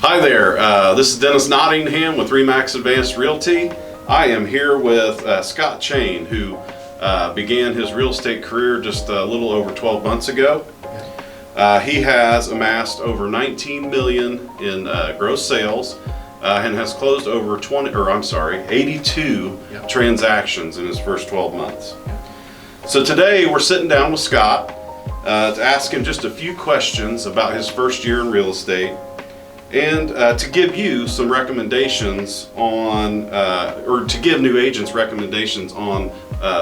Hi there, this is Dennis Nottingham with Remax Advanced Realty. I am here with Scott Chain, who began his real estate career just a little over 12 months ago. He has amassed over 19 million in gross sales and has closed over 82 transactions in his first 12 months. So today we're sitting down with Scott to ask him just a few questions about his first year in real estate, and to give you some recommendations on, or to give new agents recommendations on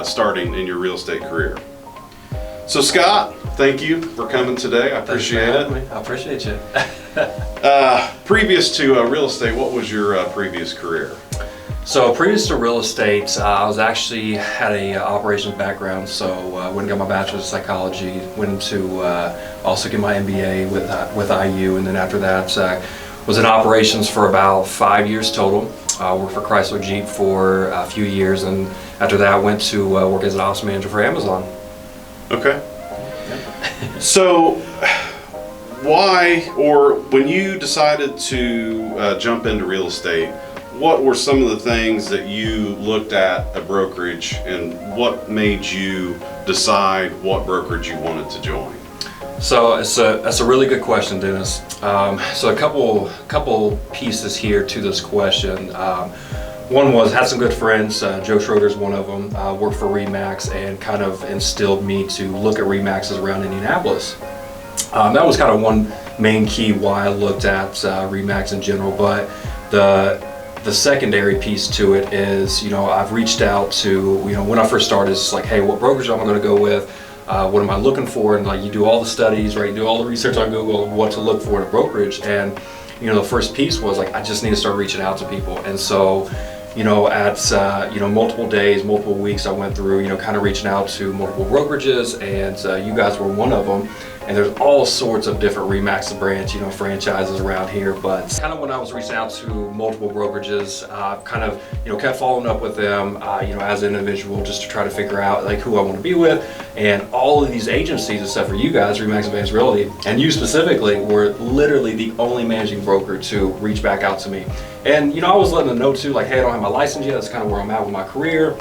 starting in your real estate career. So Scott, thank you for coming today. I appreciate it. I appreciate you. Previous to real estate, what was your previous career? So previous to real estate, I was actually had a operations background. So went and got my bachelor's of psychology. Went to also get my MBA with IU, and then after that was in operations for about 5 years total. Worked for Chrysler Jeep for a few years, and after that went to work as an ops manager for Amazon. Okay. So why, or when you decided to jump into real estate, what were some of the things that you looked at a brokerage, and what made you decide what brokerage you wanted to join? So that's a really good question, Dennis. So a couple pieces here to this question. One was, had some good friends, Joe Schroeder's one of them, worked for Remax and kind of instilled me to look at Remaxes around Indianapolis. That was kind of one main key why I looked at Remax in general, but the secondary piece to it is, I've reached out to, when I first started, it's like, hey, what brokerage am I going to go with? What am I looking for? And like, you do all the studies, right? You do all the research on Google of what to look for in a brokerage. And, the first piece was like, I just need to start reaching out to people. And so, at multiple days, multiple weeks, I went through, kind of reaching out to multiple brokerages, and you guys were one of them. And there's all sorts of different Remax branch, franchises around here. But kind of when I was reaching out to multiple brokerages, kept following up with them, as an individual, just to try to figure out like who I want to be with. And all of these agencies, except for you guys, Remax Advanced Realty, and you specifically, were literally the only managing broker to reach back out to me. And I was letting them know too, like, hey, I don't have my license yet. That's kind of where I'm at with my career.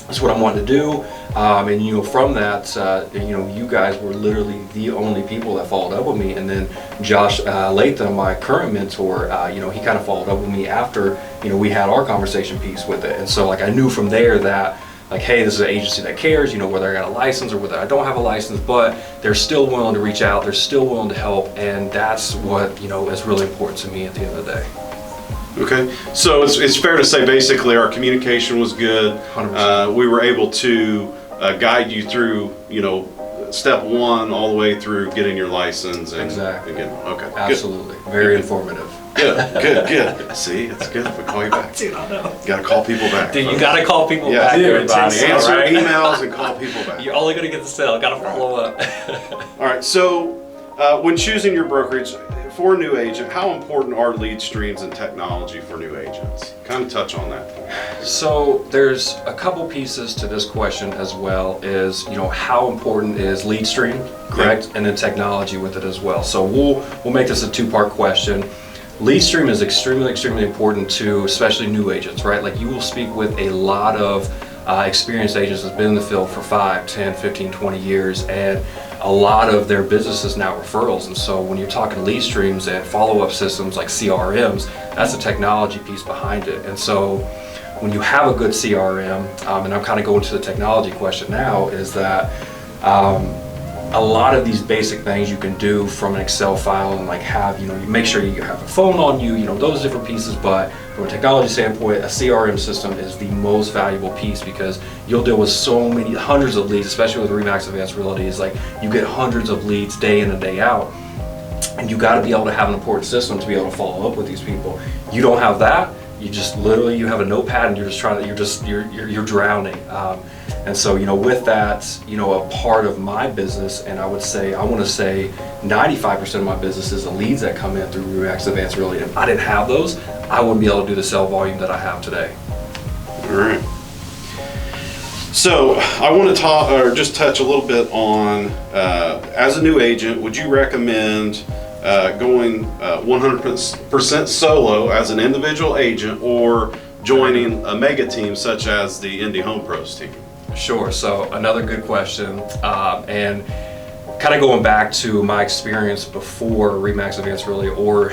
That's what I'm wanting to do. And from that, you guys were literally the only people that followed up with me. And then Josh Latham, my current mentor, he kind of followed up with me after, we had our conversation piece with it. And so like, I knew from there that like, hey, this is an agency that cares, whether I got a license or whether I don't have a license, but they're still willing to reach out. They're still willing to help. And that's what, is really important to me at the end of the day. Okay, so it's fair to say basically our communication was good. 100%. We were able to guide you through, step one all the way through getting your license. And, exactly. Okay. Absolutely. Good. Very informative. Good. See, it's good if we call you back. Dude, I know. You gotta call people back. Dude, you gotta call people back, everybody. Answer right? emails and call people back. You're only gonna get the sale. Gotta follow up. All right. So, when choosing your brokerage for a new agent, how important are lead streams and technology for new agents? Kind of touch on that. So there's a couple pieces to this question as well. Is how important is lead stream, correct, and then technology with it as well. So we'll make this a two-part question. Lead stream is extremely important to especially new agents, right? Like, you will speak with a lot of experienced agents that's been in the field for 5, 10, 15, 20 years, and a lot of their business is now referrals. And so when you're talking lead streams and follow-up systems like CRMs, that's the technology piece behind it. And so when you have a good CRM, and I'm kind of going to the technology question now, is that a lot of these basic things you can do from an Excel file, and like have, you make sure you have a phone on you, those different pieces. But from a technology standpoint, a CRM system is the most valuable piece, because you'll deal with so many, hundreds of leads, especially with Remax Advanced Realty. Is like, you get hundreds of leads day in and day out, and you got to be able to have an important system to be able to follow up with these people. You don't have that, you just literally, you have a notepad and you're just trying to, you're drowning. And so, with that, a part of my business, and I want to say 95% of my business is the leads that come in through Remax Advanced Realty. If I didn't have those, I wouldn't be able to do the sell volume that I have today. All right. So I want to talk, or just touch a little bit on, as a new agent, would you recommend going 100% solo as an individual agent or joining a mega team such as the Indie Home Pros team? Sure. So another good question, and kind of going back to my experience before Remax Advanced Realty, or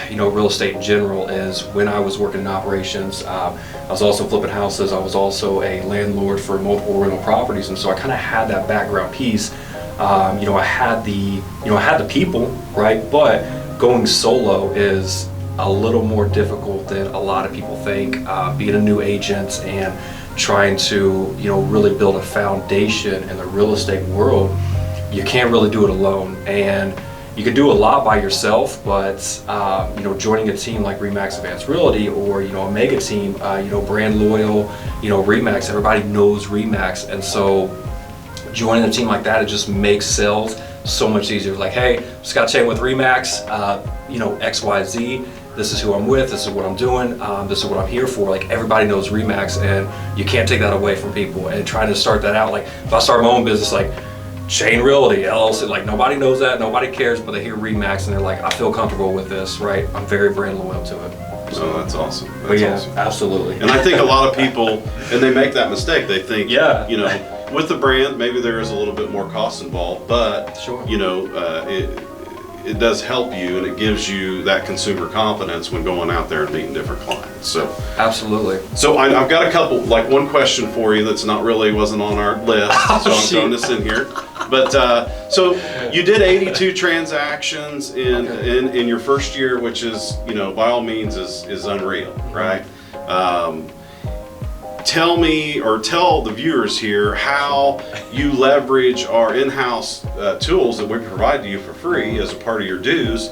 real estate in general, is when I was working in operations. I was also flipping houses. I was also a landlord for multiple rental properties, and so I kind of had that background piece. I had the people, right? But going solo is a little more difficult than a lot of people think. Being a new agent and trying to really build a foundation in the real estate world, you can't really do it alone, and you can do a lot by yourself, but joining a team like Remax Advanced Realty, or a mega team, brand loyal, Remax, everybody knows Remax, and so joining a team like that, it just makes sales so much easier. Like, hey, Scott Chain with Remax, XYZ, this is who I'm with, this is what I'm doing, this is what I'm here for. Like, everybody knows Remax, and you can't take that away from people. And trying to start that out, like if I start my own business, like Chain Realty, LLC, like nobody knows that, nobody cares, but they hear Remax and they're like, I feel comfortable with this, right? I'm very brand loyal to it. So that's awesome. That's but yeah, awesome. Absolutely. And I think a lot of people, and they make that mistake, they think, with the brand, maybe there is a little bit more cost involved, but sure. It does help you, and it gives you that consumer confidence when going out there and meeting different clients. So absolutely. So I've got a couple, like one question for you that's not really wasn't on our list, so I'm throwing this in here. But so you did 82 transactions in your first year, which is by all means is unreal, right? Tell me, or tell the viewers here, how you leverage our in-house tools that we provide to you for free as a part of your dues,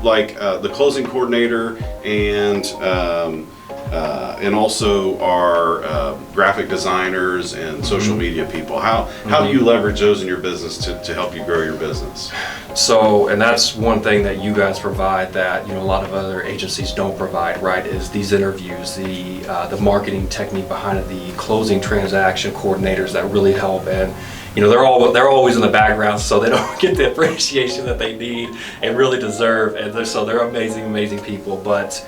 like the closing coordinator and also our graphic designers and social media people. How do you leverage those in your business to help you grow your business? So, and that's one thing that you guys provide that a lot of other agencies don't provide, right? Is these interviews, the marketing technique behind it, the closing transaction coordinators that really help, and they're always in the background, so they don't get the appreciation that they need and really deserve, and they're amazing people. But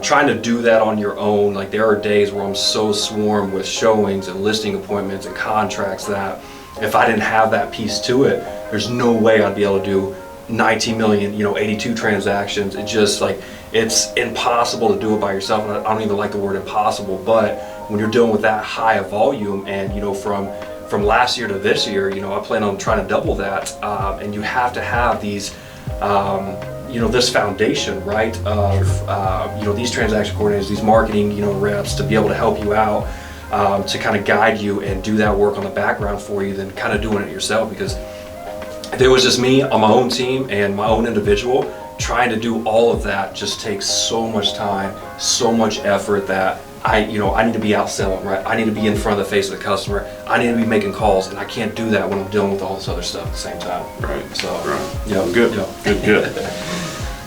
trying to do that on your own, like there are days where I'm so swarmed with showings and listing appointments and contracts that if I didn't have that piece to it, there's no way I'd be able to do 19 million, 82 transactions. It's just like, it's impossible to do it by yourself. And I don't even like the word impossible, but when you're dealing with that high of volume, and from last year to this year, I plan on trying to double that, and you have to have these this foundation, right, of these transaction coordinators, these marketing reps to be able to help you out, to kind of guide you and do that work on the background for you, than kind of doing it yourself. Because if it was just me on my own team and my own individual, trying to do all of that just takes so much time, so much effort, that I need to be out selling, right? I need to be in front of the face of the customer. I need to be making calls, and I can't do that when I'm dealing with all this other stuff at the same time. Right. So, right. Yeah. Good.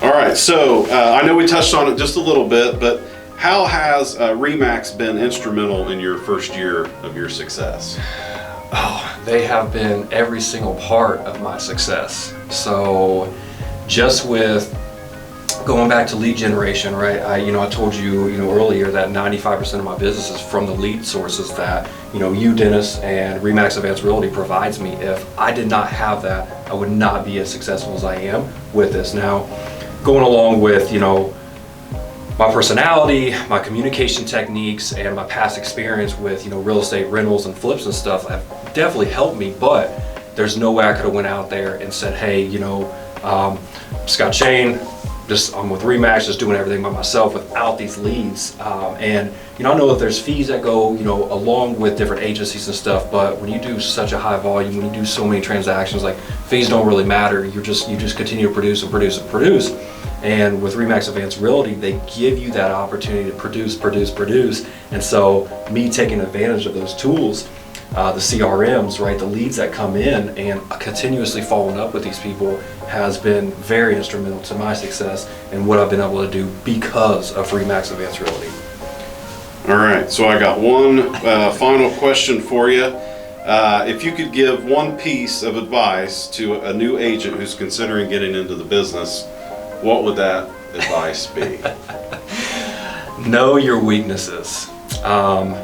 All right. So I know we touched on it just a little bit, but how has Remax been instrumental in your first year of your success? Oh, they have been every single part of my success. So, just with going back to lead generation, right? I told you, earlier that 95% of my business is from the lead sources that, you, Dennis, and Remax Advanced Realty provides me. If I did not have that, I would not be as successful as I am with this. Now, going along with, my personality, my communication techniques, and my past experience with, real estate rentals and flips and stuff have definitely helped me, but there's no way I could have went out there and said, hey, Scott Chain, I'm with Remax, just doing everything by myself without these leads. And I know that there's fees that go, along with different agencies and stuff, but when you do such a high volume, when you do so many transactions, like fees don't really matter. You just continue to produce and produce and produce. And with Remax Advanced Realty, they give you that opportunity to produce. And so me taking advantage of those tools, the CRMs, right, the leads that come in, and continuously following up with these people has been very instrumental to my success and what I've been able to do because of Remax Advanced Realty. All right, so I got one final question for you. If you could give one piece of advice to a new agent who's considering getting into the business, what would that advice be? Know your weaknesses. I'm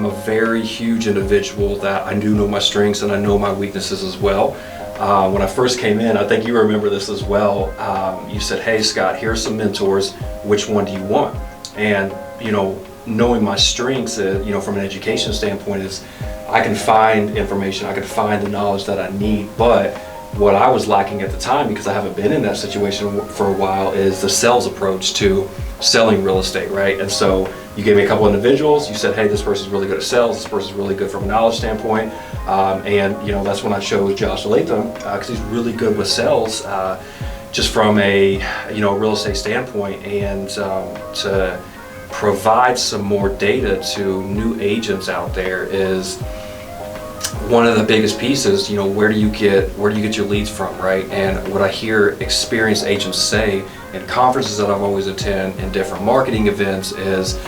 a very huge individual that I do know my strengths and I know my weaknesses as well. When I first came in, I think you remember this as well. You said, "Hey Scott, here's some mentors. Which one do you want?" And knowing my strengths, from an education standpoint, is I can find information, I can find the knowledge that I need. But what I was lacking at the time, because I haven't been in that situation for a while, is the sales approach to selling real estate, right? And so you gave me a couple individuals. You said, "Hey, this person's really good at sales. This person's really good from a knowledge standpoint." And that's when I chose Josh Latham, because he's really good with sales, just from a real estate standpoint, and to provide some more data to new agents out there is one of the biggest pieces. Where do you get your leads from, right? And what I hear experienced agents say in conferences that I've always attended and different marketing events is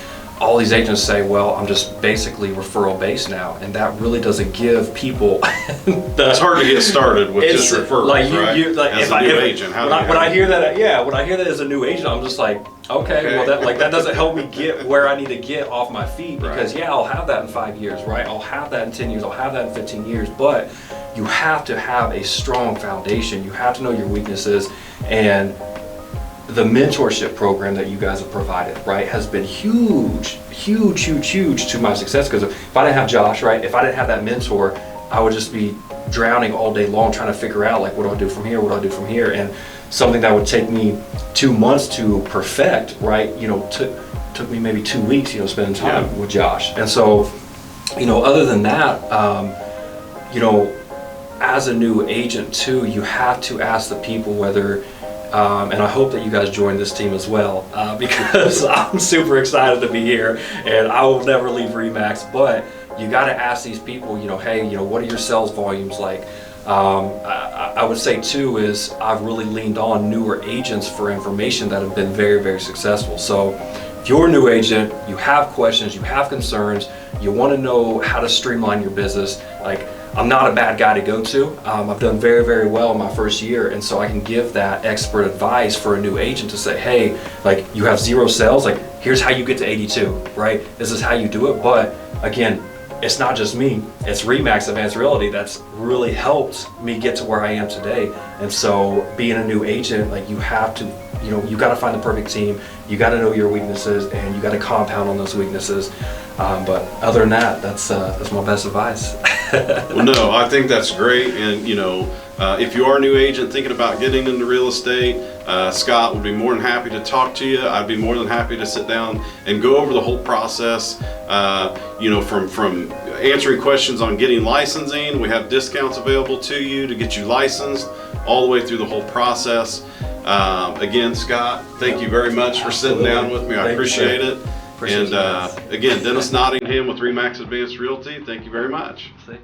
all these agents say, "Well, I'm just basically referral based now," and that really doesn't give people. It's hard to get started with just referrals, right? As a new agent, when I hear that as a new agent, I'm just like, okay. Well, that doesn't help me get where I need to get off my feet, because I'll have that in 5 years, right? I'll have that in 10 years, I'll have that in 15 years, but you have to have a strong foundation. You have to know your weaknesses, and the mentorship program that you guys have provided, right, has been huge to my success. Because if I didn't have Josh, right, if I didn't have that mentor, I would just be drowning all day long trying to figure out, like, what do I do from here? What do I do from here? And something that would take me 2 months to perfect, right, took me maybe 2 weeks, spending time with Josh. And so, other than that, as a new agent too, you have to ask the people whether, and I hope that you guys join this team as well, because I'm super excited to be here, and I will never leave Remax. But you got to ask these people, hey, what are your sales volumes like? I would say too is I've really leaned on newer agents for information that have been very, very successful. So if you're a new agent, you have questions, you have concerns, you want to know how to streamline your business, like, I'm not a bad guy to go to. I've done very, very well in my first year, and so I can give that expert advice for a new agent to say, hey, like, you have 0 sales, like, here's how you get to 82, right? This is how you do it. But again, it's not just me, it's Remax Advanced Realty that's really helped me get to where I am today. And so being a new agent, like, you have to, you got to find the perfect team, you got to know your weaknesses, and you got to compound on those weaknesses. But other than that, that's my best advice. Well, no, I think that's great. And if you are a new agent thinking about getting into real estate, Scott would be more than happy to talk to you. I'd be more than happy to sit down and go over the whole process. From answering questions on getting licensing, we have discounts available to you to get you licensed, all the way through the whole process. Again, Scott, thank you very much for sitting down with me. I appreciate it. And again, Dennis Nottingham with Remax Advanced Realty. Thank you very much. See?